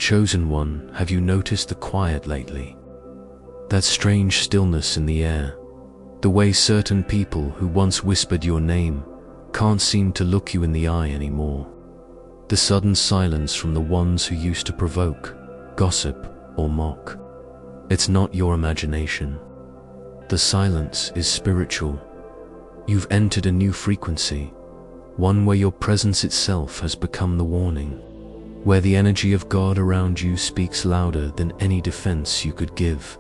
Chosen One, have you noticed the quiet lately? That strange stillness in the air, the way certain people who once whispered your name can't seem to look you in the eye anymore. The sudden silence from the ones who used to provoke, gossip, or mock. It's not your imagination. The silence is spiritual. You've entered a new frequency, one where your presence itself has become the warning, where the energy of God around you speaks louder than any defense you could give.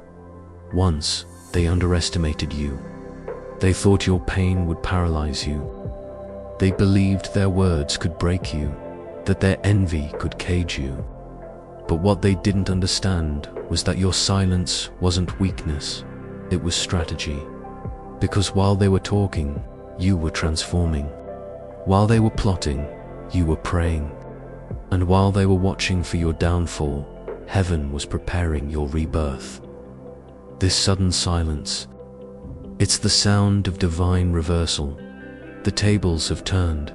Once, they underestimated you. They thought your pain would paralyze you. They believed their words could break you, that their envy could cage you. But what they didn't understand was that your silence wasn't weakness, it was strategy. Because while they were talking, you were transforming. While they were plotting, you were praying. And while they were watching for your downfall, heaven was preparing your rebirth. This sudden silence, it's the sound of divine reversal. The tables have turned,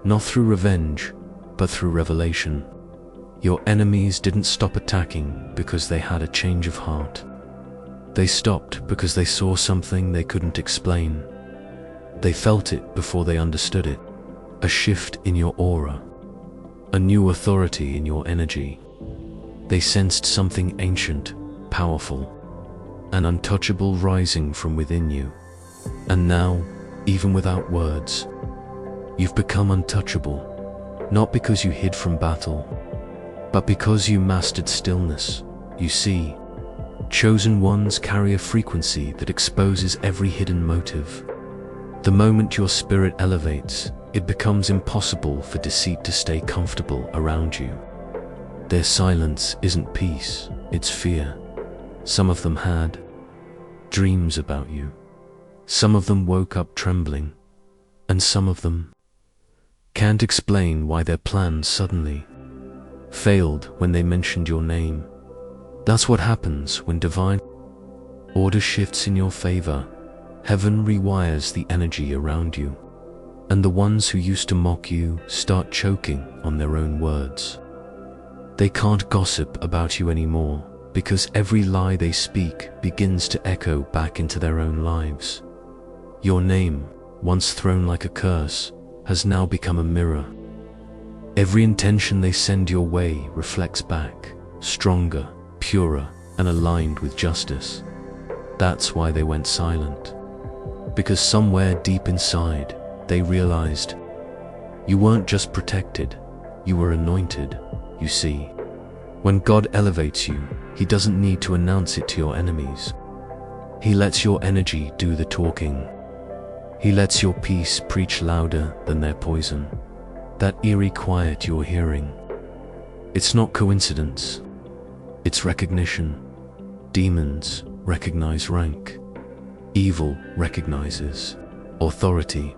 not through revenge, but through revelation. Your enemies didn't stop attacking because they had a change of heart. They stopped because they saw something they couldn't explain. They felt it before they understood it. A shift in your aura, a new authority in your energy. They sensed something ancient, powerful, and untouchable rising from within you. And now, even without words, you've become untouchable, not because you hid from battle, but because you mastered stillness. You see, chosen ones carry a frequency that exposes every hidden motive. The moment your spirit elevates, it becomes impossible for deceit to stay comfortable around you. Their silence isn't peace, it's fear. Some of them had dreams about you. Some of them woke up trembling, and some of them can't explain why their plans suddenly failed when they mentioned your name. That's what happens when divine order shifts in your favor. Heaven rewires the energy around you, and the ones who used to mock you start choking on their own words. They can't gossip about you anymore, because every lie they speak begins to echo back into their own lives. Your name, once thrown like a curse, has now become a mirror. Every intention they send your way reflects back, stronger, purer, and aligned with justice. That's why they went silent. Because somewhere deep inside, they realized you weren't just protected, you were anointed. You see, when God elevates you, He doesn't need to announce it to your enemies. He lets your energy do the talking. He lets your peace preach louder than their poison. That eerie quiet you're hearing, it's not coincidence, it's recognition. Demons recognize rank. Evil recognizes authority.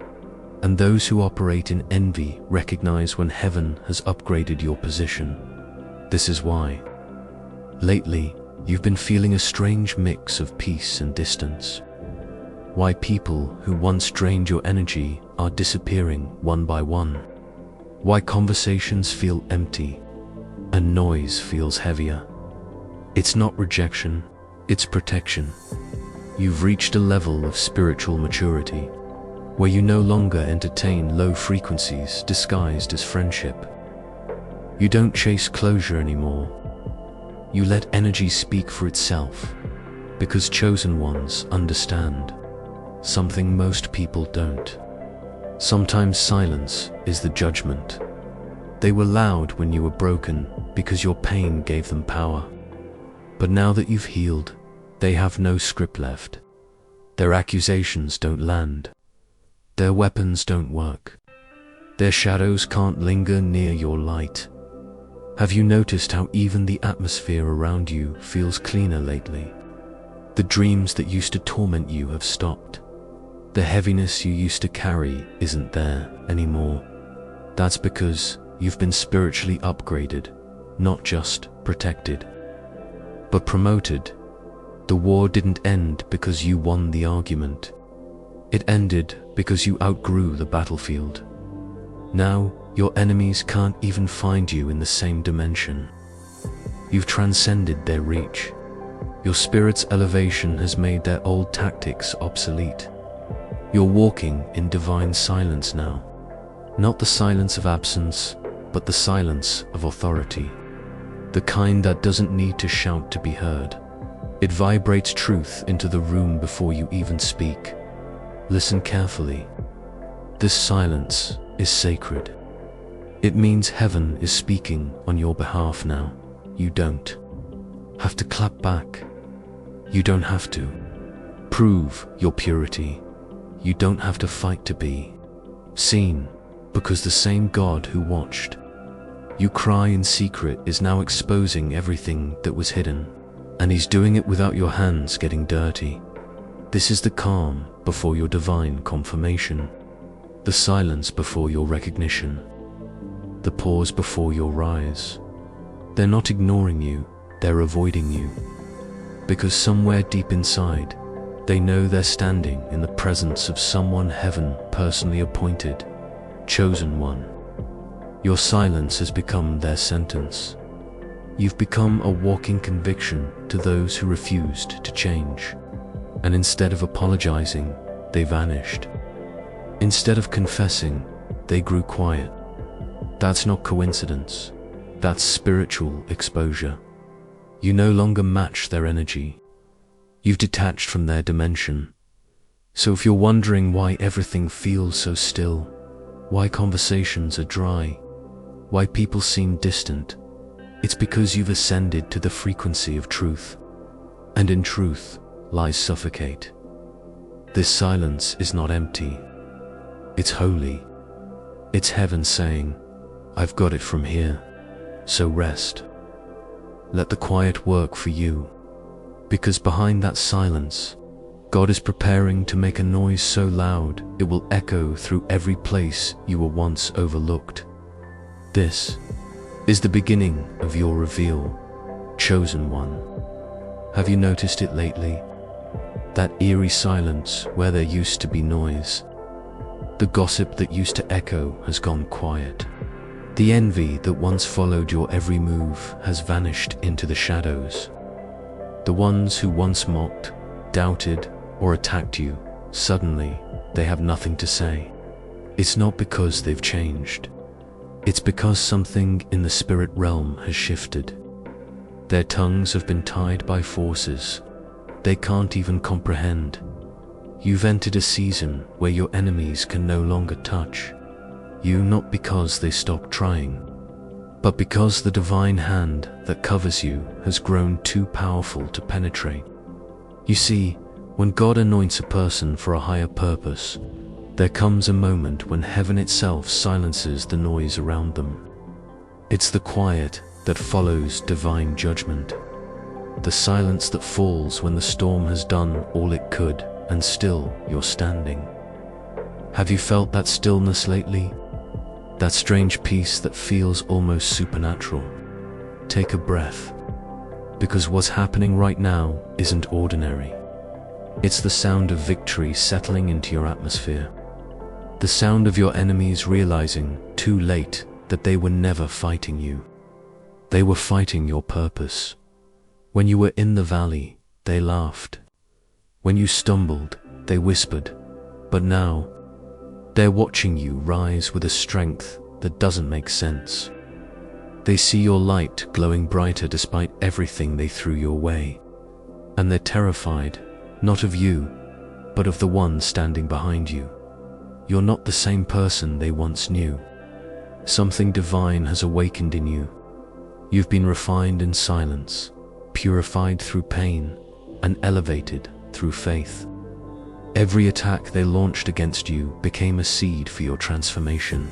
And those who operate in envy recognize when heaven has upgraded your position. This is why, lately, you've been feeling a strange mix of peace and distance. Why people who once drained your energy are disappearing one by one. Why conversations feel empty and noise feels heavier. It's not rejection, it's protection. You've reached a level of spiritual maturity where you no longer entertain low frequencies disguised as friendship. You don't chase closure anymore. You let energy speak for itself, because chosen ones understand something most people don't. Sometimes silence is the judgment. They were loud when you were broken because your pain gave them power. But now that you've healed, they have no script left. Their accusations don't land. Their weapons don't work. Their shadows can't linger near your light. Have you noticed how even the atmosphere around you feels cleaner lately? The dreams that used to torment you have stopped. The heaviness you used to carry isn't there anymore. That's because you've been spiritually upgraded, not just protected, but promoted. The war didn't end because you won the argument. It ended because you outgrew the battlefield. Now, your enemies can't even find you in the same dimension. You've transcended their reach. Your spirit's elevation has made their old tactics obsolete. You're walking in divine silence now. Not the silence of absence, but the silence of authority. The kind that doesn't need to shout to be heard. It vibrates truth into the room before you even speak. Listen carefully. This silence is sacred. It means heaven is speaking on your behalf now. You don't have to clap back. You don't have to prove your purity. You don't have to fight to be seen, because the same God who watched you cry in secret is now exposing everything that was hidden, and He's doing it without your hands getting dirty. This is the calm before your divine confirmation, the silence before your recognition, the pause before your rise. They're not ignoring you, they're avoiding you, because somewhere deep inside, they know they're standing in the presence of someone heaven personally appointed, chosen one. Your silence has become their sentence. You've become a walking conviction to those who refused to change. And instead of apologizing, they vanished. Instead of confessing, they grew quiet. That's not coincidence. That's spiritual exposure. You no longer match their energy. You've detached from their dimension. So if you're wondering why everything feels so still, why conversations are dry, why people seem distant, it's because you've ascended to the frequency of truth. And in truth, lies suffocate. This silence is not empty. It's holy. It's heaven saying, I've got it from here, so rest. Let the quiet work for you, because behind that silence, God is preparing to make a noise so loud it will echo through every place you were once overlooked. This is the beginning of your reveal, chosen one. Have you noticed it lately? That eerie silence where there used to be noise. The gossip that used to echo has gone quiet. The envy that once followed your every move has vanished into the shadows. The ones who once mocked, doubted, or attacked you, suddenly, they have nothing to say. It's not because they've changed. It's because something in the spirit realm has shifted. Their tongues have been tied by forces they can't even comprehend. You've entered a season where your enemies can no longer touch you, not because they stopped trying, but because the divine hand that covers you has grown too powerful to penetrate. You see, when God anoints a person for a higher purpose, there comes a moment when heaven itself silences the noise around them. It's the quiet that follows divine judgment, the silence that falls when the storm has done all it could and still you're standing. Have you felt that stillness lately? That strange peace that feels almost supernatural? Take a breath, because what's happening right now isn't ordinary. It's the sound of victory settling into your atmosphere. The sound of your enemies realizing, too late, that they were never fighting you. They were fighting your purpose. When you were in the valley, they laughed. When you stumbled, they whispered. But now, they're watching you rise with a strength that doesn't make sense. They see your light glowing brighter despite everything they threw your way. And they're terrified, not of you, but of the one standing behind you. You're not the same person they once knew. Something divine has awakened in you. You've been refined in silence, purified through pain, and elevated through faith. Every attack they launched against you became a seed for your transformation.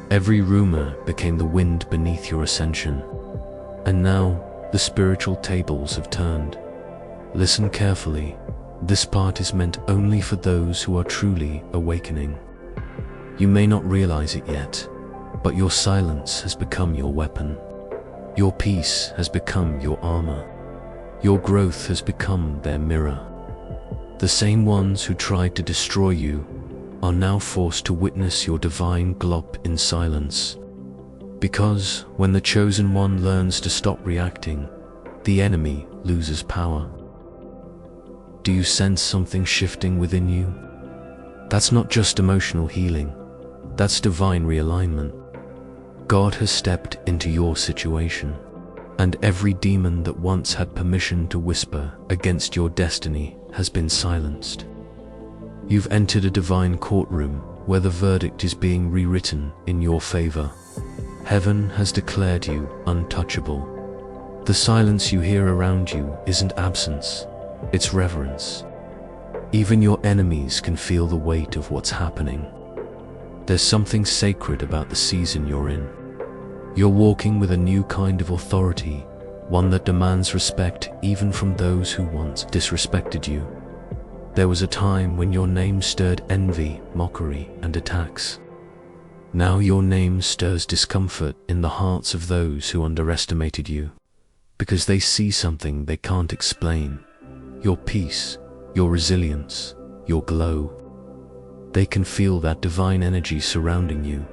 Every rumor became the wind beneath your ascension. And now, the spiritual tables have turned. Listen carefully. This part is meant only for those who are truly awakening. You may not realize it yet, but your silence has become your weapon. Your peace has become your armor. Your growth has become their mirror. The same ones who tried to destroy you are now forced to witness your divine glow in silence. Because when the chosen one learns to stop reacting, the enemy loses power. Do you sense something shifting within you? That's not just emotional healing, that's divine realignment. God has stepped into your situation, and every demon that once had permission to whisper against your destiny has been silenced. You've entered a divine courtroom where the verdict is being rewritten in your favor. Heaven has declared you untouchable. The silence you hear around you isn't absence, it's reverence. Even your enemies can feel the weight of what's happening. There's something sacred about the season you're in. You're walking with a new kind of authority, one that demands respect even from those who once disrespected you. There was a time when your name stirred envy, mockery, and attacks. Now your name stirs discomfort in the hearts of those who underestimated you, because they see something they can't explain. Your peace, your resilience, your glow. They can feel that divine energy surrounding you,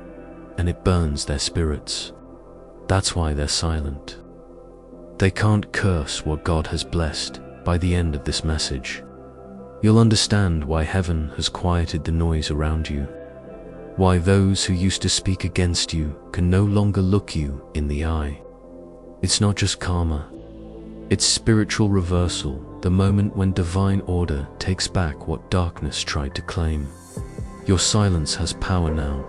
and it burns their spirits. That's why they're silent. They can't curse what God has blessed by the end of this message. You'll understand why heaven has quieted the noise around you, why those who used to speak against you can no longer look you in the eye. It's not just karma, it's spiritual reversal, the moment when divine order takes back what darkness tried to claim. Your silence has power now.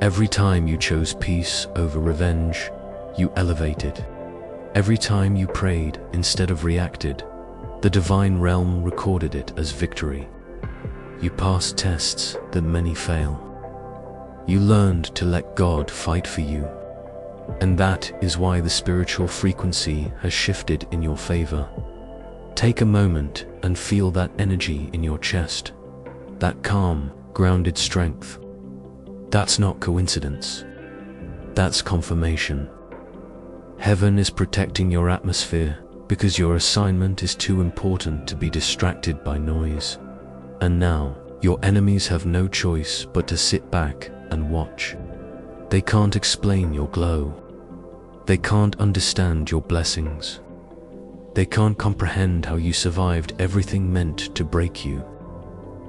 Every time you chose peace over revenge, you elevated. Every time you prayed instead of reacted, the divine realm recorded it as victory. You passed tests that many fail. You learned to let God fight for you. And that is why the spiritual frequency has shifted in your favor. Take a moment and feel that energy in your chest, that calm, grounded strength. That's not coincidence. That's confirmation. Heaven is protecting your atmosphere because your assignment is too important to be distracted by noise. And now, your enemies have no choice but to sit back and watch. They can't explain your glow. They can't understand your blessings. They can't comprehend how you survived everything meant to break you.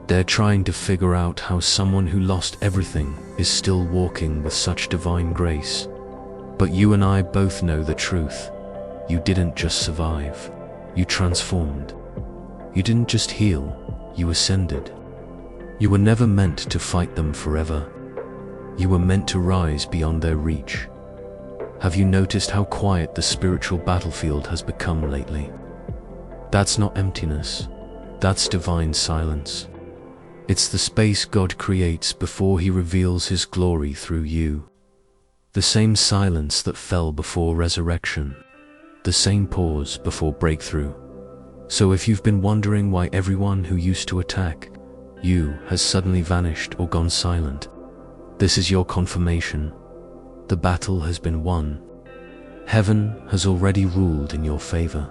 They're trying to figure out how someone who lost everything is still walking with such divine grace. But you and I both know the truth. You didn't just survive, you transformed. You didn't just heal, you ascended. You were never meant to fight them forever. You were meant to rise beyond their reach. Have you noticed how quiet the spiritual battlefield has become lately? That's not emptiness, that's divine silence. It's the space God creates before He reveals His glory through you. The same silence that fell before resurrection. The same pause before breakthrough. So if you've been wondering why everyone who used to attack you has suddenly vanished or gone silent, this is your confirmation. The battle has been won. Heaven has already ruled in your favor.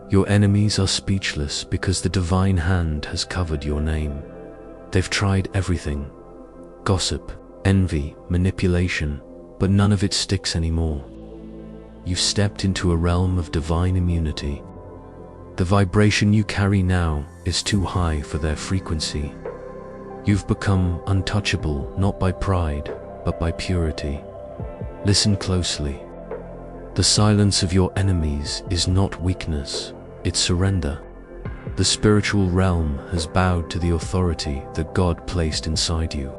Your enemies are speechless because the divine hand has covered your name. They've tried everything. Gossip, envy, manipulation, but none of it sticks anymore. You've stepped into a realm of divine immunity. The vibration you carry now is too high for their frequency. You've become untouchable not by pride, but by purity. Listen closely. The silence of your enemies is not weakness, it's surrender. The spiritual realm has bowed to the authority that God placed inside you.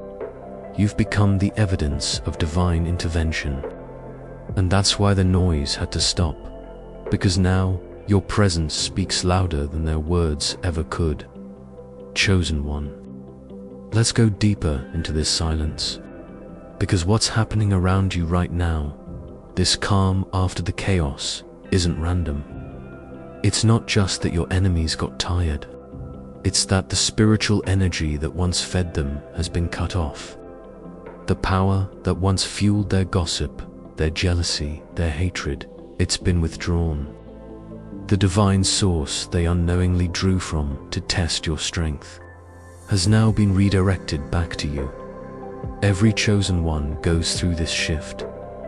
You've become the evidence of divine intervention. And that's why the noise had to stop, because now your presence speaks louder than their words ever could. Chosen one. Let's go deeper into this silence, because what's happening around you right now, this calm after the chaos, isn't random. It's not just that your enemies got tired. It's that the spiritual energy that once fed them has been cut off. The power that once fueled their gossip, their jealousy, their hatred, it's been withdrawn. The divine source they unknowingly drew from to test your strength has now been redirected back to you. Every chosen one goes through this shift,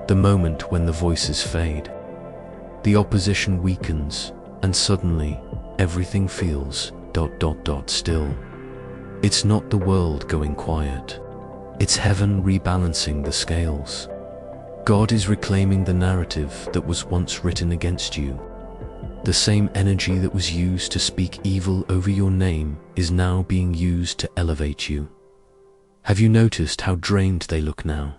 the moment when the voices fade. The opposition weakens, and suddenly, everything feels ... still. It's not the world going quiet. It's heaven rebalancing the scales. God is reclaiming the narrative that was once written against you. The same energy that was used to speak evil over your name is now being used to elevate you. Have you noticed how drained they look now?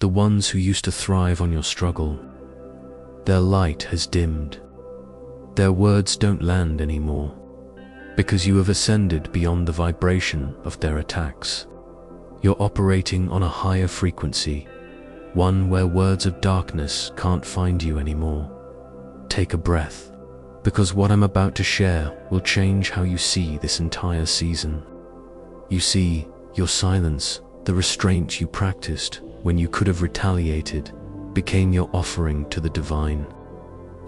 The ones who used to thrive on your struggle. Their light has dimmed. Their words don't land anymore, because you have ascended beyond the vibration of their attacks. You're operating on a higher frequency, one where words of darkness can't find you anymore. Take a breath, because what I'm about to share will change how you see this entire season. You see, your silence, the restraint you practiced when you could have retaliated, became your offering to the divine.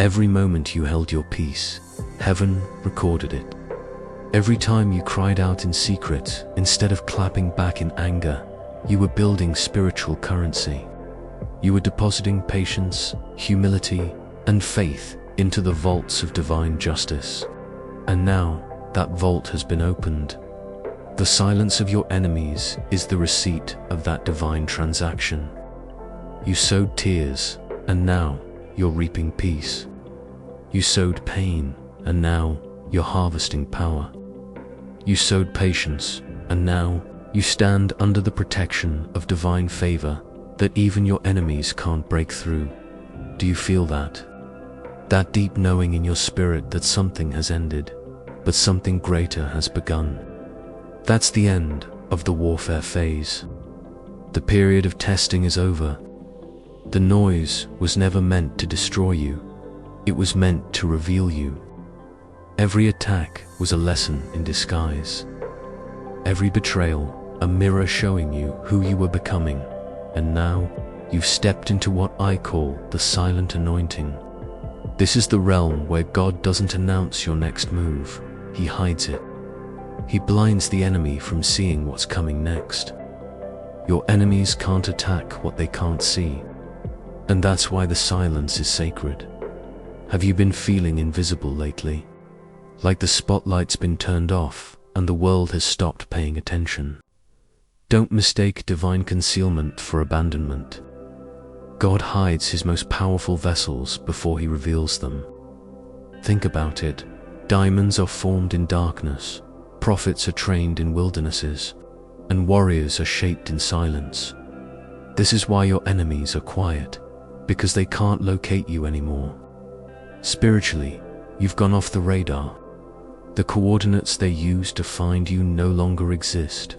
Every moment you held your peace, heaven recorded it. Every time you cried out in secret, instead of clapping back in anger, you were building spiritual currency. You were depositing patience, humility, and faith into the vaults of divine justice. And now, that vault has been opened. The silence of your enemies is the receipt of that divine transaction. You sowed tears, and now you're reaping peace. You sowed pain, and now you're harvesting power. You sowed patience, and now you stand under the protection of divine favor that even your enemies can't break through. Do you feel that? That deep knowing in your spirit that something has ended, but something greater has begun. That's the end of the warfare phase. The period of testing is over. The noise was never meant to destroy you. It was meant to reveal you. Every attack was a lesson in disguise. Every betrayal, a mirror showing you who you were becoming. And now, you've stepped into what I call the silent anointing. This is the realm where God doesn't announce your next move, He hides it. He blinds the enemy from seeing what's coming next. Your enemies can't attack what they can't see. And that's why the silence is sacred. Have you been feeling invisible lately? Like the spotlight's been turned off and the world has stopped paying attention. Don't mistake divine concealment for abandonment. God hides His most powerful vessels before He reveals them. Think about it. Diamonds are formed in darkness, prophets are trained in wildernesses, and warriors are shaped in silence. This is why your enemies are quiet, because they can't locate you anymore. Spiritually, you've gone off the radar. The coordinates they used to find you no longer exist.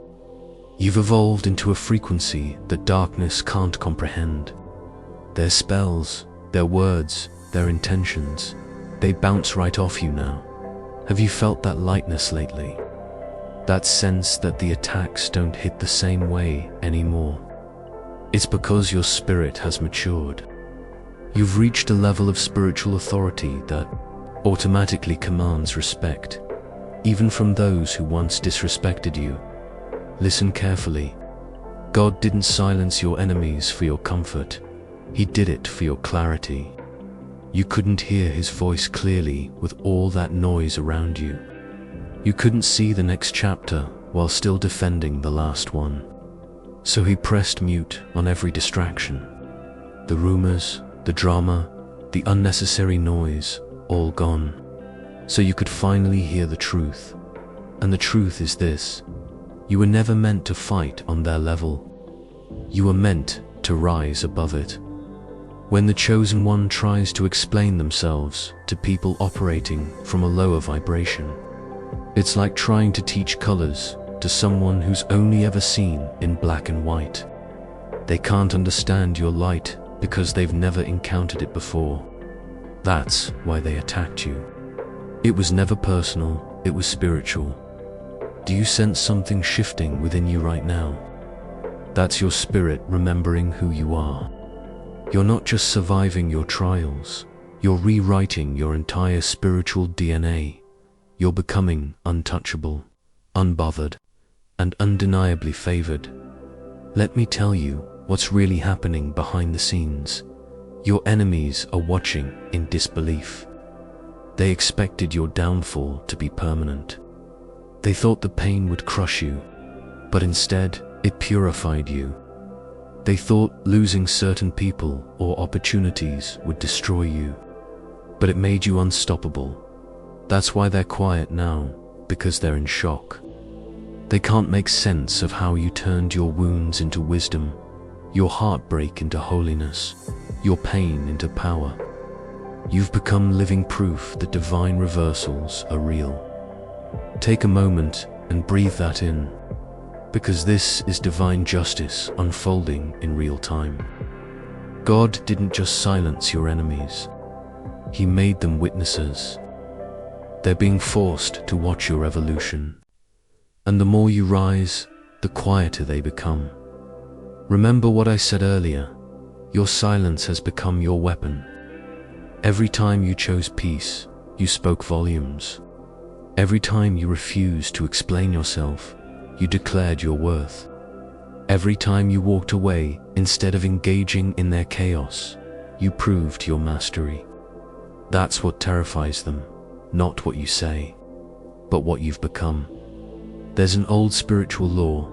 You've evolved into a frequency that darkness can't comprehend. Their spells, their words, their intentions, they bounce right off you now. Have you felt that lightness lately? That sense that the attacks don't hit the same way anymore? It's because your spirit has matured. You've reached a level of spiritual authority that automatically commands respect, even from those who once disrespected you. Listen carefully. God didn't silence your enemies for your comfort. He did it for your clarity. You couldn't hear His voice clearly with all that noise around you. You couldn't see the next chapter while still defending the last one. So He pressed mute on every distraction. The rumors, the drama, the unnecessary noise, all gone. So you could finally hear the truth. And the truth is this: you were never meant to fight on their level. You were meant to rise above it. When the chosen one tries to explain themselves to people operating from a lower vibration, it's like trying to teach colors to someone who's only ever seen in black and white. They can't understand your light because they've never encountered it before. That's why they attacked you. It was never personal, it was spiritual. Do you sense something shifting within you right now? That's your spirit remembering who you are. You're not just surviving your trials, you're rewriting your entire spiritual DNA. You're becoming untouchable, unbothered, and undeniably favored. Let me tell you, what's really happening behind the scenes. Your enemies are watching in disbelief. They expected your downfall to be permanent. They thought the pain would crush you, but instead it purified you. They thought losing certain people or opportunities would destroy you, but it made you unstoppable. That's why they're quiet now, because they're in shock. They can't make sense of how you turned your wounds into wisdom, your heartbreak into holiness, your pain into power. You've become living proof that divine reversals are real. Take a moment and breathe that in, because this is divine justice unfolding in real time. God didn't just silence your enemies, He made them witnesses. They're being forced to watch your evolution. And the more you rise, the quieter they become. Remember what I said earlier, your silence has become your weapon. Every time you chose peace, you spoke volumes. Every time you refused to explain yourself, you declared your worth. Every time you walked away instead of engaging in their chaos, you proved your mastery. That's what terrifies them, not what you say, but what you've become. There's an old spiritual law: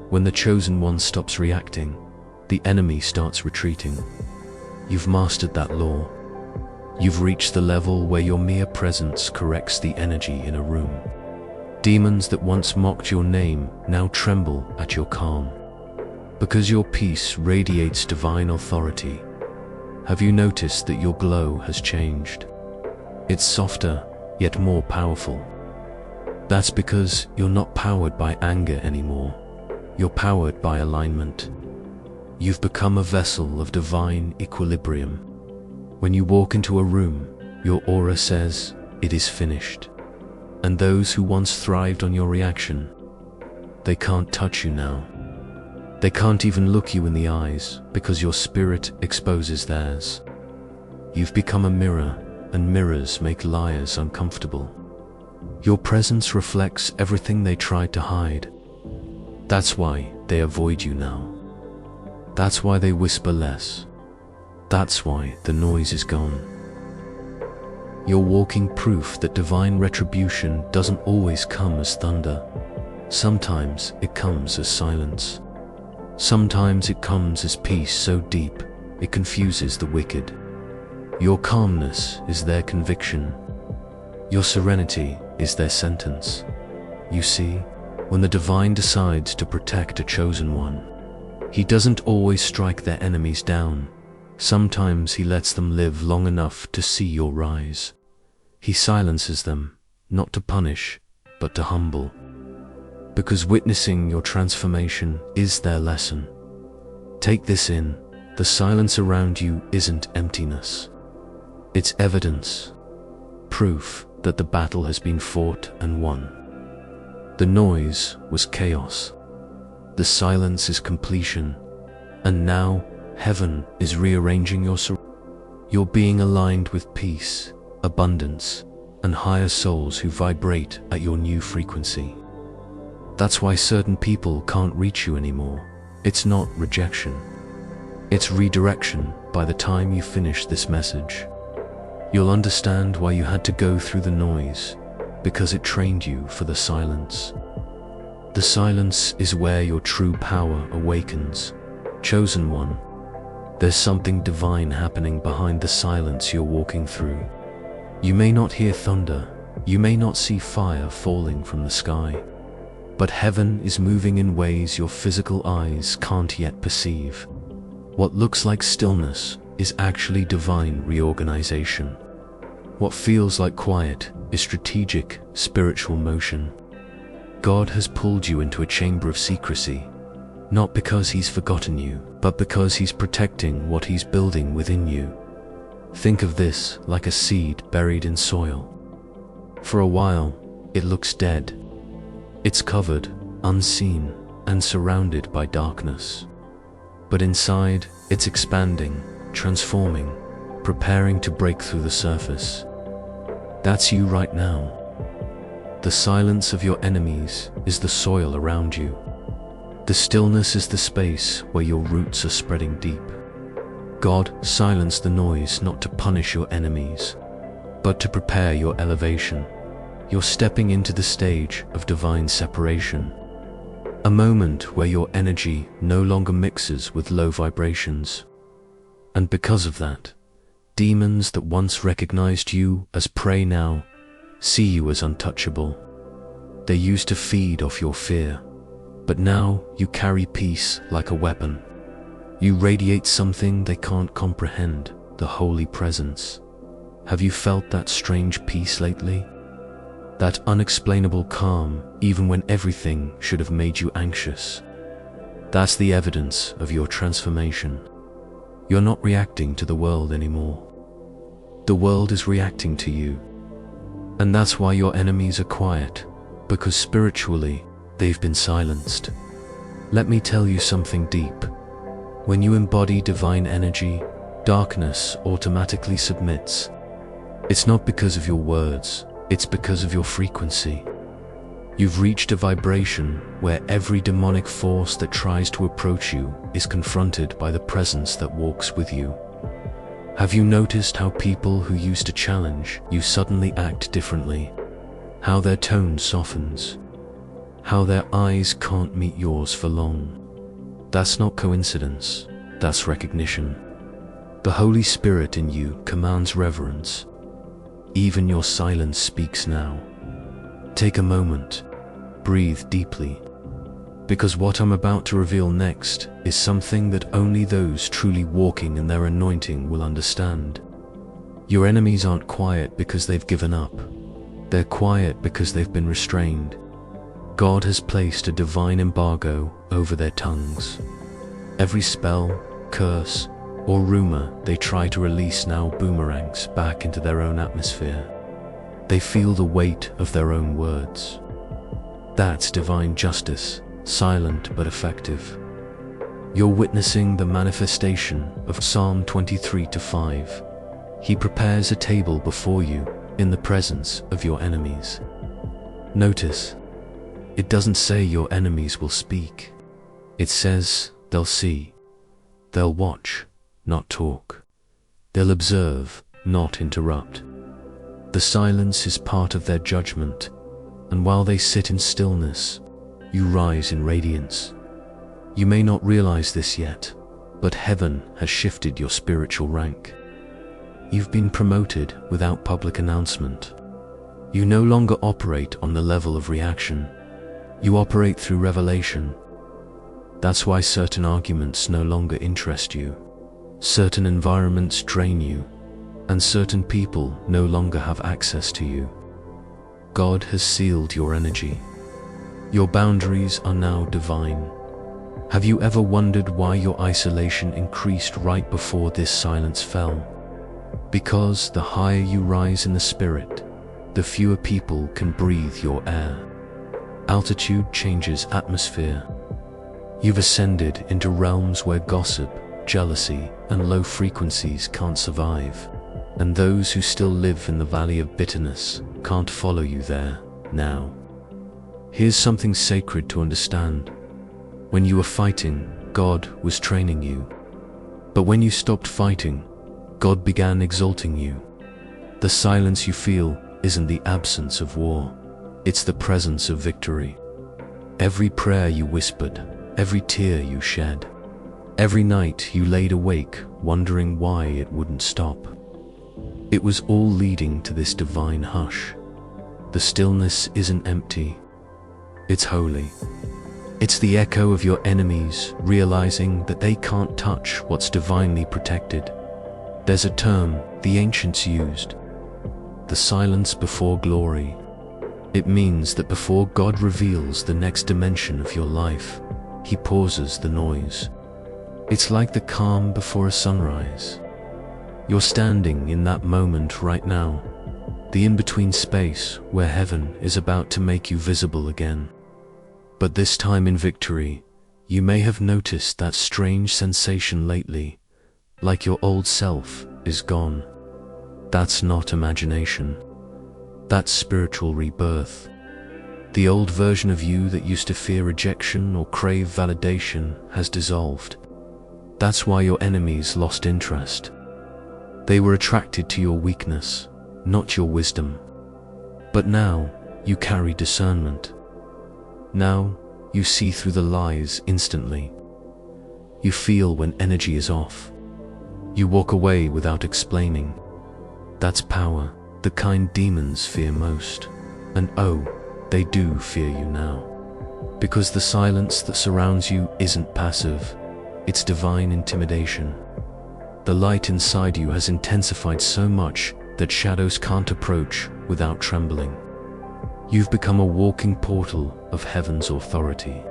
when the chosen one stops reacting, the enemy starts retreating. You've mastered that law. You've reached the level where your mere presence corrects the energy in a room. Demons that once mocked your name now tremble at your calm, because your peace radiates divine authority. Have you noticed that your glow has changed? It's softer, yet more powerful. That's because you're not powered by anger anymore. You're powered by alignment. You've become a vessel of divine equilibrium. When you walk into a room, your aura says, "It is finished." And those who once thrived on your reaction, they can't touch you now. They can't even look you in the eyes because your spirit exposes theirs. You've become a mirror, and mirrors make liars uncomfortable. Your presence reflects everything they tried to hide. That's why they avoid you now. That's why they whisper less. That's why the noise is gone. You're walking proof that divine retribution doesn't always come as thunder. Sometimes it comes as silence. Sometimes it comes as peace so deep it confuses the wicked. Your calmness is their conviction. Your serenity is their sentence. You see, when the divine decides to protect a chosen one, He doesn't always strike their enemies down. Sometimes He lets them live long enough to see your rise. He silences them, not to punish, but to humble. Because witnessing your transformation is their lesson. Take this in: the silence around you isn't emptiness. It's evidence, proof that the battle has been fought and won. The noise was chaos. The silence is completion. And now, heaven is rearranging your surroundings. You're being aligned with peace, abundance, and higher souls who vibrate at your new frequency. That's why certain people can't reach you anymore. It's not rejection. It's redirection. By the time you finish this message, you'll understand why you had to go through the noise, because it trained you for the silence. The silence is where your true power awakens. Chosen one, there's something divine happening behind the silence you're walking through. You may not hear thunder, you may not see fire falling from the sky, but heaven is moving in ways your physical eyes can't yet perceive. What looks like stillness is actually divine reorganization. What feels like quiet is strategic, spiritual motion. God has pulled you into a chamber of secrecy, not because He's forgotten you, but because He's protecting what He's building within you. Think of this like a seed buried in soil. For a while, it looks dead. It's covered, unseen, and surrounded by darkness. But inside, it's expanding, transforming, preparing to break through the surface. That's you right now. The silence of your enemies is the soil around you. The stillness is the space where your roots are spreading deep. God silenced the noise not to punish your enemies, but to prepare your elevation. You're stepping into the stage of divine separation, a moment where your energy no longer mixes with low vibrations. And because of that, demons that once recognized you as prey now see you as untouchable. They used to feed off your fear, but now you carry peace like a weapon. You radiate something they can't comprehend, the holy presence. Have you felt that strange peace lately? That unexplainable calm, even when everything should have made you anxious. That's the evidence of your transformation. You're not reacting to the world anymore. The world is reacting to you. And that's why your enemies are quiet, because spiritually, they've been silenced. Let me tell you something deep. When you embody divine energy, darkness automatically submits. It's not because of your words, it's because of your frequency. You've reached a vibration where every demonic force that tries to approach you is confronted by the presence that walks with you. Have you noticed how people who used to challenge you suddenly act differently? How their tone softens? How their eyes can't meet yours for long? That's not coincidence, that's recognition. The Holy Spirit in you commands reverence. Even your silence speaks now. Take a moment, breathe deeply, because what I'm about to reveal next is something that only those truly walking in their anointing will understand. Your enemies aren't quiet because they've given up. They're quiet because they've been restrained. God has placed a divine embargo over their tongues. Every spell, curse, or rumor they try to release now boomerangs back into their own atmosphere. They feel the weight of their own words. That's divine justice, silent but effective. You're witnessing the manifestation of Psalm 23:5. He prepares a table before you in the presence of your enemies. Notice, it doesn't say your enemies will speak. It says they'll see. They'll watch, not talk. They'll observe, not interrupt. The silence is part of their judgment, and while they sit in stillness, you rise in radiance. You may not realize this yet, but heaven has shifted your spiritual rank. You've been promoted without public announcement. You no longer operate on the level of reaction. You operate through revelation. That's why certain arguments no longer interest you. Certain environments drain you, and certain people no longer have access to you. God has sealed your energy. Your boundaries are now divine. Have you ever wondered why your isolation increased right before this silence fell? Because the higher you rise in the spirit, the fewer people can breathe your air. Altitude changes atmosphere. You've ascended into realms where gossip, jealousy, and low frequencies can't survive. And those who still live in the valley of bitterness can't follow you there, now. Here's something sacred to understand. When you were fighting, God was training you. But when you stopped fighting, God began exalting you. The silence you feel isn't the absence of war. It's the presence of victory. Every prayer you whispered, every tear you shed, every night you laid awake wondering why it wouldn't stop. It was all leading to this divine hush. The stillness isn't empty. It's holy. It's the echo of your enemies realizing that they can't touch what's divinely protected. There's a term the ancients used, the silence before glory. It means that before God reveals the next dimension of your life, He pauses the noise. It's like the calm before a sunrise. You're standing in that moment right now, the in-between space where heaven is about to make you visible again. But this time in victory, you may have noticed that strange sensation lately, like your old self is gone. That's not imagination. That's spiritual rebirth. The old version of you that used to fear rejection or crave validation has dissolved. That's why your enemies lost interest. They were attracted to your weakness, not your wisdom. But now, you carry discernment. Now, you see through the lies instantly. You feel when energy is off. You walk away without explaining. That's power, the kind demons fear most. And oh, they do fear you now. Because the silence that surrounds you isn't passive, it's divine intimidation. The light inside you has intensified so much that shadows can't approach without trembling. You've become a walking portal of heaven's authority.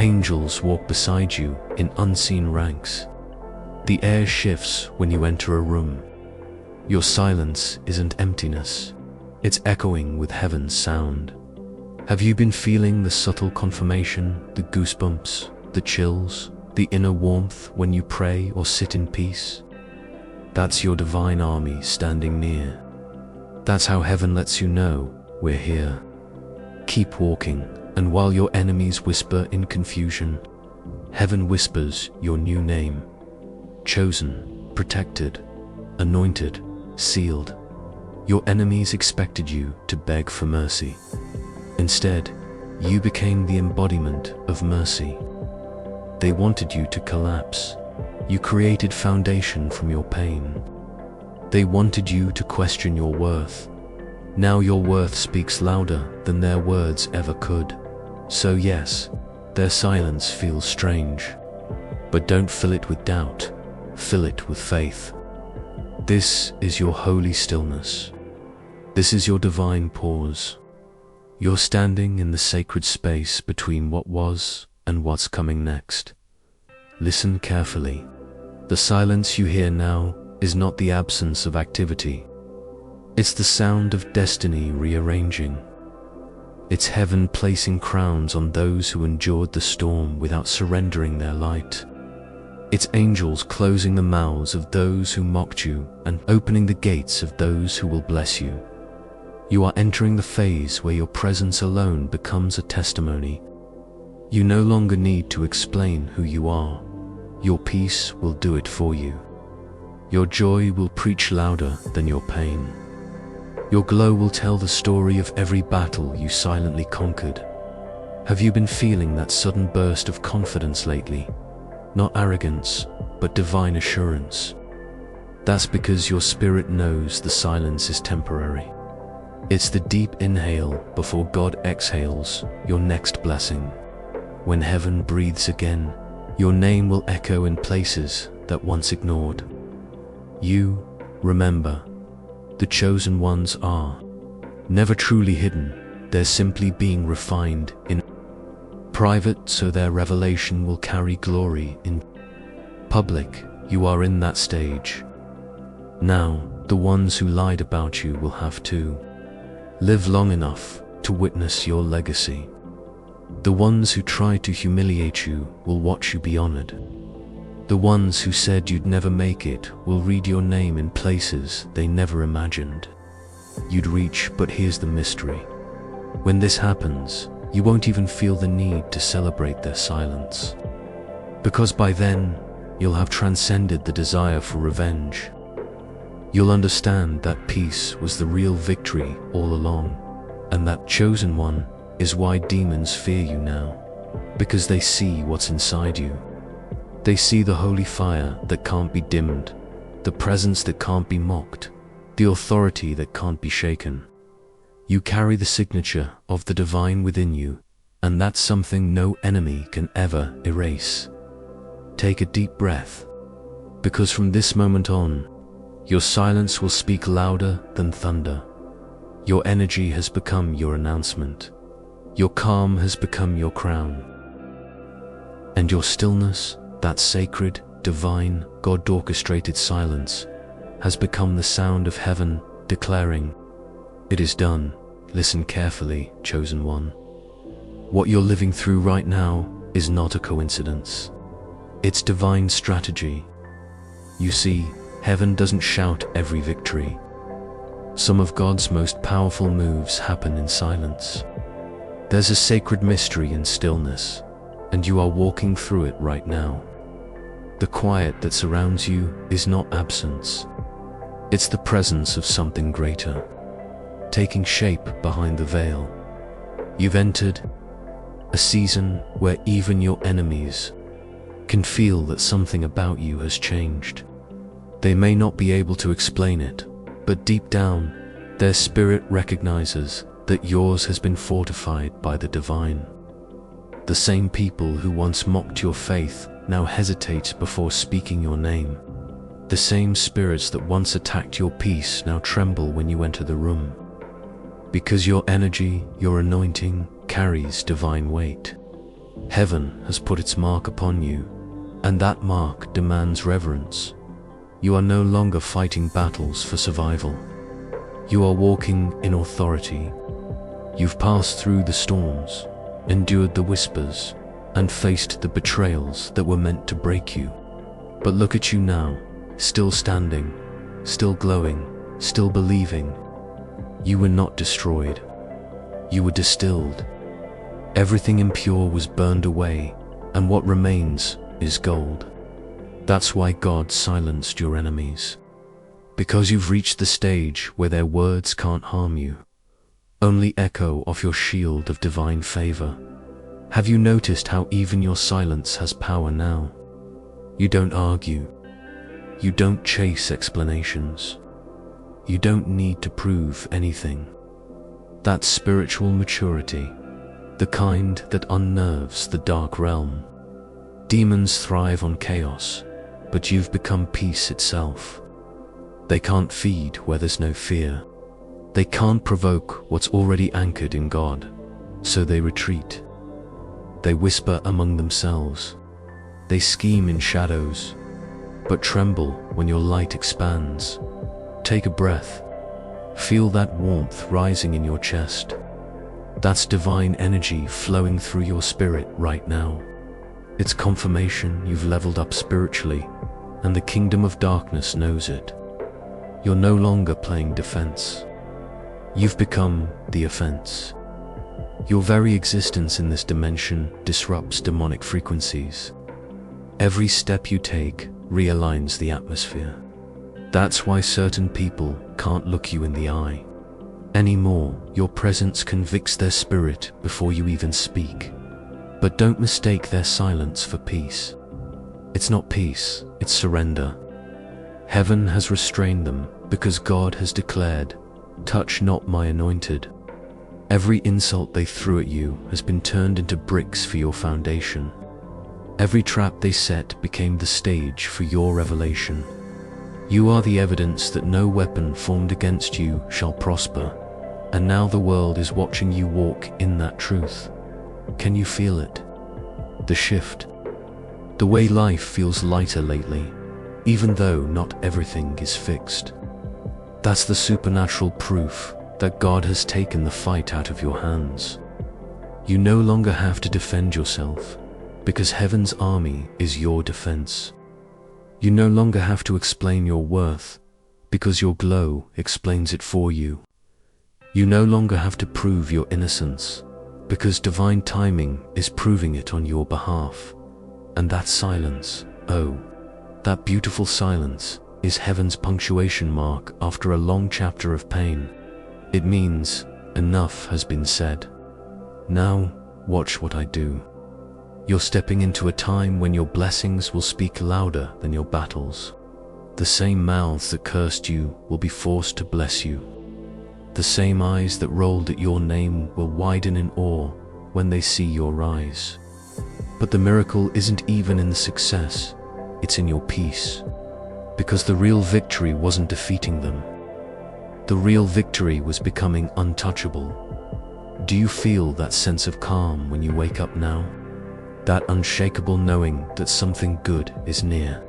Angels walk beside you in unseen ranks. The air shifts when you enter a room. Your silence isn't emptiness, it's echoing with heaven's sound. Have you been feeling the subtle confirmation, the goosebumps, the chills, the inner warmth when you pray or sit in peace? That's your divine army standing near. That's how heaven lets you know we're here. Keep walking, and while your enemies whisper in confusion, heaven whispers your new name. Chosen, protected, anointed, sealed. Your enemies expected you to beg for mercy. Instead, you became the embodiment of mercy. They wanted you to collapse. You created foundation from your pain. They wanted you to question your worth. Now your worth speaks louder than their words ever could. So yes, their silence feels strange. But don't fill it with doubt, fill it with faith. This is your holy stillness. This is your divine pause. You're standing in the sacred space between what was and what's coming next. Listen carefully. The silence you hear now is not the absence of activity. It's the sound of destiny rearranging. It's heaven placing crowns on those who endured the storm without surrendering their light. It's angels closing the mouths of those who mocked you and opening the gates of those who will bless you. You are entering the phase where your presence alone becomes a testimony. You no longer need to explain who you are. Your peace will do it for you. Your joy will preach louder than your pain. Your glow will tell the story of every battle you silently conquered. Have you been feeling that sudden burst of confidence lately? Not arrogance, but divine assurance. That's because your spirit knows the silence is temporary. It's the deep inhale before God exhales your next blessing. When heaven breathes again, your name will echo in places that once ignored. You, remember, the chosen ones are never truly hidden. They're simply being refined in private so their revelation will carry glory in public. You are in that stage. Now, the ones who lied about you will have to live long enough to witness your legacy. The ones who tried to humiliate you will watch you be honored. The ones who said you'd never make it will read your name in places they never imagined you'd reach. But here's the mystery. When this happens, you won't even feel the need to celebrate their silence. Because by then, you'll have transcended the desire for revenge. You'll understand that peace was the real victory all along, and that chosen one is why demons fear you now, because they see what's inside you. They see the holy fire that can't be dimmed, the presence that can't be mocked, the authority that can't be shaken. You carry the signature of the divine within you, and that's something no enemy can ever erase. Take a deep breath, because from this moment on, your silence will speak louder than thunder. Your energy has become your announcement. Your calm has become your crown. And your stillness, that sacred, divine, God-orchestrated silence, has become the sound of heaven declaring, "It is done." Listen carefully, chosen one. What you're living through right now is not a coincidence. It's divine strategy. You see, heaven doesn't shout every victory. Some of God's most powerful moves happen in silence. There's a sacred mystery in stillness, and you are walking through it right now. The quiet that surrounds you is not absence. It's the presence of something greater, taking shape behind the veil. You've entered a season where even your enemies can feel that something about you has changed. They may not be able to explain it, but deep down, their spirit recognizes that yours has been fortified by the divine. The same people who once mocked your faith now hesitate before speaking your name. The same spirits that once attacked your peace now tremble when you enter the room. Because your energy, your anointing, carries divine weight. Heaven has put its mark upon you, and that mark demands reverence. You are no longer fighting battles for survival. You are walking in authority. You've passed through the storms, endured the whispers, and faced the betrayals that were meant to break you. But look at you now, still standing, still glowing, still believing. You were not destroyed. You were distilled. Everything impure was burned away, and what remains is gold. That's why God silenced your enemies. Because you've reached the stage where their words can't harm you, only echo off your shield of divine favor. Have you noticed how even your silence has power now? You don't argue. You don't chase explanations. You don't need to prove anything. That's spiritual maturity, the kind that unnerves the dark realm. Demons thrive on chaos, but you've become peace itself. They can't feed where there's no fear. They can't provoke what's already anchored in God, so they retreat. They whisper among themselves. They scheme in shadows, but tremble when your light expands. Take a breath. Feel that warmth rising in your chest. That's divine energy flowing through your spirit right now. It's confirmation you've leveled up spiritually, and the kingdom of darkness knows it. You're no longer playing defense. You've become the offense. Your very existence in this dimension disrupts demonic frequencies. Every step you take realigns the atmosphere. That's why certain people can't look you in the eye anymore. Your presence convicts their spirit before you even speak. But don't mistake their silence for peace. It's not peace, it's surrender. Heaven has restrained them because God has declared, "Touch not my anointed." Every insult they threw at you has been turned into bricks for your foundation. Every trap they set became the stage for your revelation. You are the evidence that no weapon formed against you shall prosper, and now the world is watching you walk in that truth. Can you feel it? The shift. The way life feels lighter lately, even though not everything is fixed. That's the supernatural proof that God has taken the fight out of your hands. You no longer have to defend yourself, because heaven's army is your defense. You no longer have to explain your worth, because your glow explains it for you. You no longer have to prove your innocence, because divine timing is proving it on your behalf. And that silence, oh, that beautiful silence, is heaven's punctuation mark after a long chapter of pain. It means enough has been said. Now, watch what I do. You're stepping into a time when your blessings will speak louder than your battles. The same mouths that cursed you will be forced to bless you. The same eyes that rolled at your name will widen in awe when they see your rise. But the miracle isn't even in the success, it's in your peace. Because the real victory wasn't defeating them. The real victory was becoming untouchable. Do you feel that sense of calm when you wake up now? That unshakable knowing that something good is near.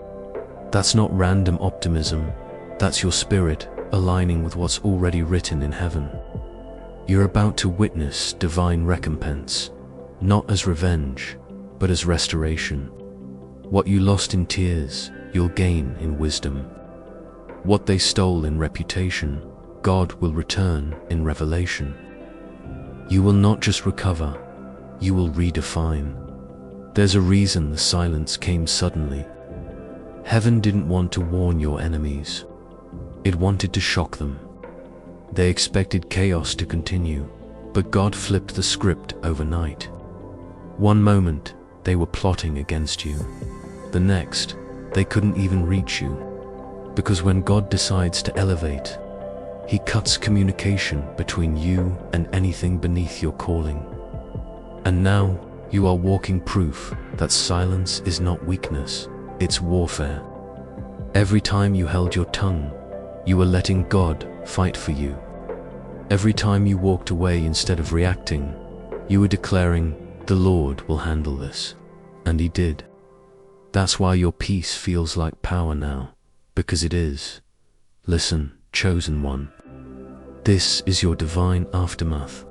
That's not random optimism, that's your spirit aligning with what's already written in heaven. You're about to witness divine recompense, not as revenge, but as restoration. What you lost in tears, you'll gain in wisdom. What they stole in reputation, God will return in revelation. You will not just recover, you will redefine. There's a reason the silence came suddenly. Heaven didn't want to warn your enemies. It wanted to shock them. They expected chaos to continue, but God flipped the script overnight. One moment, they were plotting against you. The next, they couldn't even reach you. Because when God decides to elevate, He cuts communication between you and anything beneath your calling. And now, you are walking proof that silence is not weakness, it's warfare. Every time you held your tongue, you were letting God fight for you. Every time you walked away instead of reacting, you were declaring, "The Lord will handle this." And He did. That's why your peace feels like power now, because it is. Listen, chosen one. This is your divine aftermath.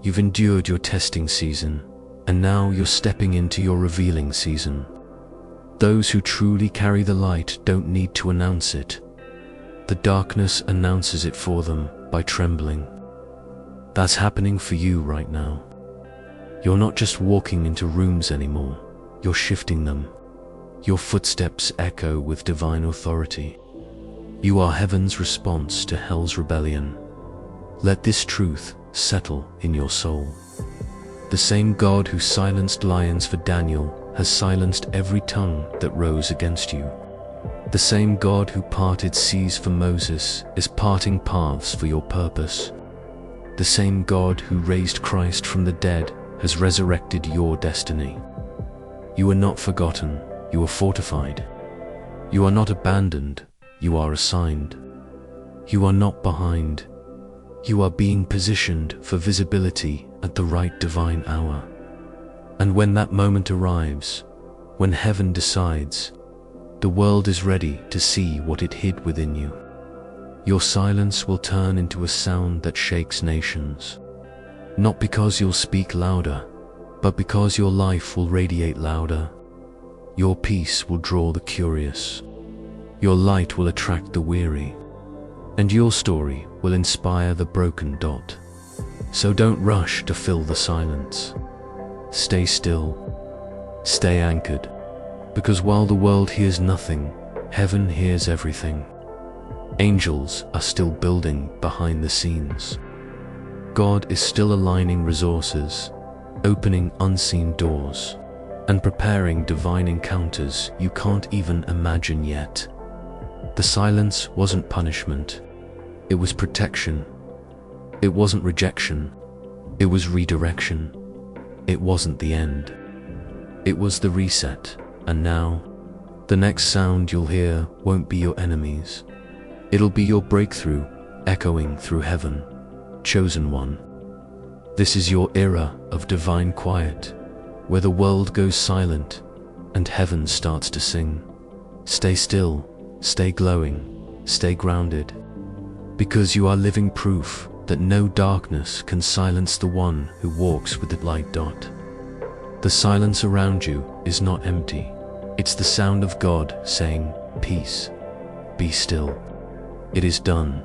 You've endured your testing season, and now you're stepping into your revealing season. Those who truly carry the light don't need to announce it. The darkness announces it for them by trembling. That's happening for you right now. You're not just walking into rooms anymore, you're shifting them. Your footsteps echo with divine authority. You are heaven's response to hell's rebellion. Let this truth settle in your soul. The same God who silenced lions for Daniel has silenced every tongue that rose against you. The same God who parted seas for Moses is parting paths for your purpose. The same God who raised Christ from the dead has resurrected your destiny. You are not forgotten, you are fortified. You are not abandoned, you are assigned. You are not behind. You are being positioned for visibility at the right divine hour. And when that moment arrives, when heaven decides, the world is ready to see what it hid within you. Your silence will turn into a sound that shakes nations. Not because you'll speak louder, but because your life will radiate louder. Your peace will draw the curious. Your light will attract the weary. And your story will inspire the broken dot. So don't rush to fill the silence. Stay still. Stay anchored. Because while the world hears nothing, heaven hears everything. Angels are still building behind the scenes. God is still aligning resources, opening unseen doors, and preparing divine encounters you can't even imagine yet. The silence wasn't punishment. It was protection. It wasn't rejection. It was redirection. It wasn't the end. It was the reset. And now, the next sound you'll hear won't be your enemies. It'll be your breakthrough, echoing through heaven. Chosen one. This is your era of divine quiet, where the world goes silent and heaven starts to sing. Stay still, stay glowing, stay grounded, because you are living proof that no darkness can silence the one who walks with the light dot. The silence around you is not empty. It's the sound of God saying, "Peace, be still. It is done."